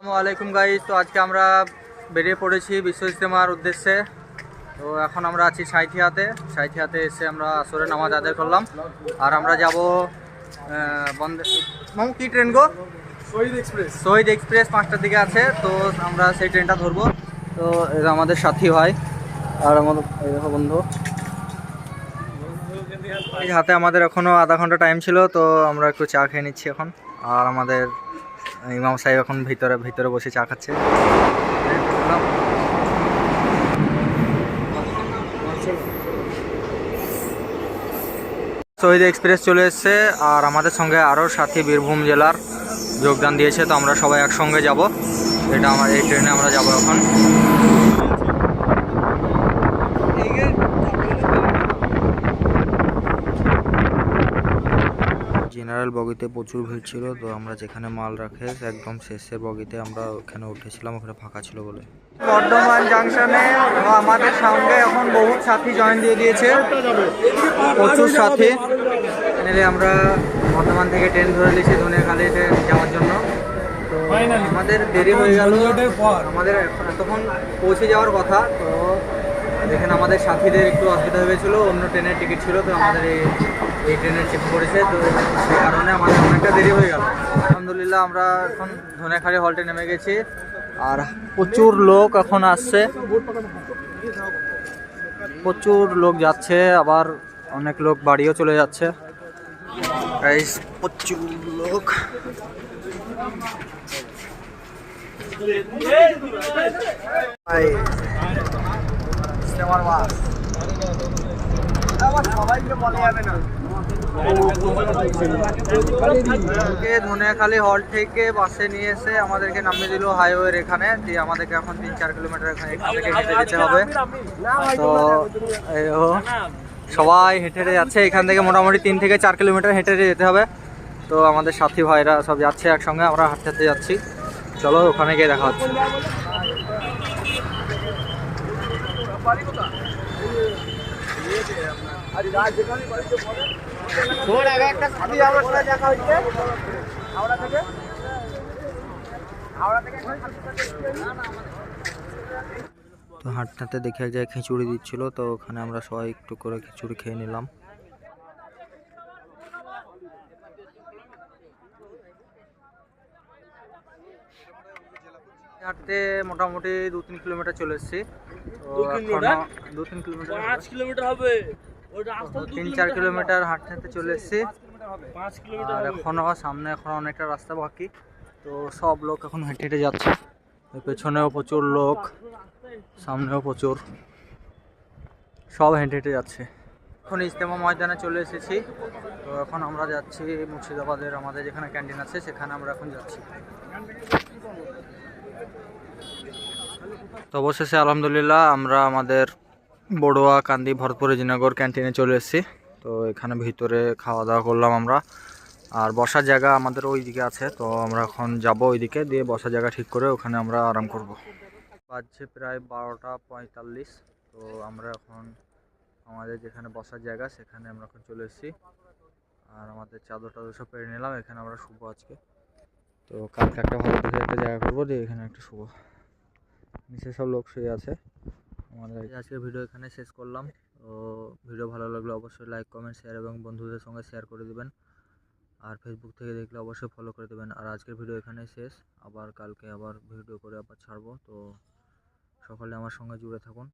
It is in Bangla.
আসসালামু আলাইকুম গাইস। তো আজকে আমরা বেরিয়ে পড়েছি বিশ্ব ইজতেমার উদ্দেশ্যে। তো এখন আমরা আছি সাঁইথিয়াতে এসে আমরা আসরের নামাজ আদায় করলাম। আর আমরা যাব বন্দে মামু কি ট্রেন গো? শহীদ এক্সপ্রেস 5টার দিকে আছে, তো আমরা সেই ট্রেনটা ধরবো। তো এটা আমাদের সাথী ভাই আর আমাদের বন্ধু। এই হাতে আমাদের এখনও আধা ঘন্টা টাইম ছিল, তো আমরা একটু চা খেয়ে নিচ্ছি এখন। আর আমাদের ইমাম সাহেব এখন ভিতরে বসে চা খাচ্ছে। শহীদ এক্সপ্রেস চলে এসছে আর আমাদের সঙ্গে আরও সাথী বীরভূম জেলার যোগদান দিয়েছে। তো আমরা সবাই একসঙ্গে যাব। এই ট্রেনে আমরা যাব এখন। জেনারেল বগিতে প্রচুর ভিড় ছিল, তো আমরা যেখানে মাল রাখে একদম শেষের বগিতে আমরা ওখানে উঠেছিলাম, ওখানে ফাঁকা ছিল বলে। বর্ধমান জাংশনে আমাদের সঙ্গে এখন বহু সাথী জয়েন দিয়ে দিয়েছে, প্রচুর সাথী। আমরা বর্ধমান থেকে ট্রেন ধরে নিয়েছি ধনিয়াখালীতে যাওয়ার জন্য। তো আমাদের দেরি হয়ে গেল, আমাদের এতক্ষণ পৌঁছে যাওয়ার কথা। তো এখানে আমাদের সাথীদের একটু অসুবিধা হয়েছিল, অন্য ট্রেনের টিকিট ছিল, তো আমাদের এই ট্রেনের চেক করেছে, তো সেই কারণে আমাদের অনেকটা দেরি হয়ে গেল। আলহামদুলিল্লাহ আমরা এখন ধনিয়াখালী হল্টে নেমে গেছি আর প্রচুর লোক এখন আসছে, প্রচুর লোক যাচ্ছে, আবার অনেক লোক বাড়িও চলে যাচ্ছে। প্রচুর লোক। ধনিয়াখালী হল থেকে বাসে নিয়ে এসে আমাদেরকে নামিয়ে দিল হাইওয়ের এখানে, দিয়ে আমাদেরকে এখন 3-4 কিলোমিটার এখান থেকে হেঁটে যেতে হবে। তো সবাই হেঁটে যাচ্ছে, এখান থেকে মোটামুটি 3 থেকে 4 কিলোমিটার হেঁটে যেতে হবে। তো আমাদের সাথী ভাইরা সব যাচ্ছে একসঙ্গে, আমরা হাঁটতে হাঁটতে যাচ্ছি। চলো ওখানে গিয়ে দেখা হচ্ছে। তো হাঁটতে হাঁটতে দেখে এক জায়গায় খিচুড়ি দিচ্ছিল, তো ওখানে আমরা সবাই একটু করে খিচুড়ি খেয়ে নিলাম। হাঁটতে মোটামুটি 2-3 কিলোমিটার চলে এসেছি। তো এখন 2-3 কিলোমিটার 5 কিলোমিটার হবে। 3-4 কিলোমিটার হাঁটতে হাঁটতে চলে এসেছি। আর এখনো সামনে অনেকটা রাস্তা বাকি। তো সব লোক এখন হেঁটে হেঁটে যাচ্ছে, পেছনেও প্রচুর লোক, সামনেও প্রচুর, সব হেঁটে হেঁটে যাচ্ছে। এখন ইজতেমা ময়দানে চলে এসেছি। তো এখন আমরা যাচ্ছি মুর্শিদাবাদের আমাদের যেখানে ক্যান্টিন আছে সেখানে আমরা এখন যাচ্ছি। তো অবশেষে আলহামদুলিল্লাহ আমরা আমাদের বড়ুয়া কান্দি ভরতপুর জিনাগর ক্যান্টিনে চলে এসেছি। তো এখানে ভিতরে খাওয়া দাওয়া করলাম আমরা, আর বসার জায়গা আমাদের ওই দিকে আছে। তো আমরা এখন যাব ওই দিকে, দিয়ে বসার জায়গা ঠিক করে ওখানে আমরা আরাম করব। বাজছে প্রায় 12টা 45। তো আমরা এখন আমাদের যেখানে বসার জায়গা সেখানে আমরা এখন চলে এসেছি। আর আমাদের চাদর টাদর সব পেরে নিলাম, এখানে আমরা শুবো আজকে। তো কালকে একটা ভালো দেখে একটা জায়গা করবো, দিয়ে এখানে একটা শুবো। নিচে সব লোক শুয়ে আছে। আমাদের আজকের ভিডিও এখানে শেষ করলাম। তো ভিডিও ভালো লাগলে অবশ্যই লাইক, কমেন্ট, শেয়ার এবং বন্ধুদের সঙ্গে শেয়ার করে দেবেন। আর ফেসবুক থেকে দেখলে অবশ্যই ফলো করে দেবেন। আর আজকের ভিডিও এখানেই শেষ, আবার কালকে ভিডিও করে ছাড়বো। তো সকলে আমার সঙ্গে জুড়ে থাকুন।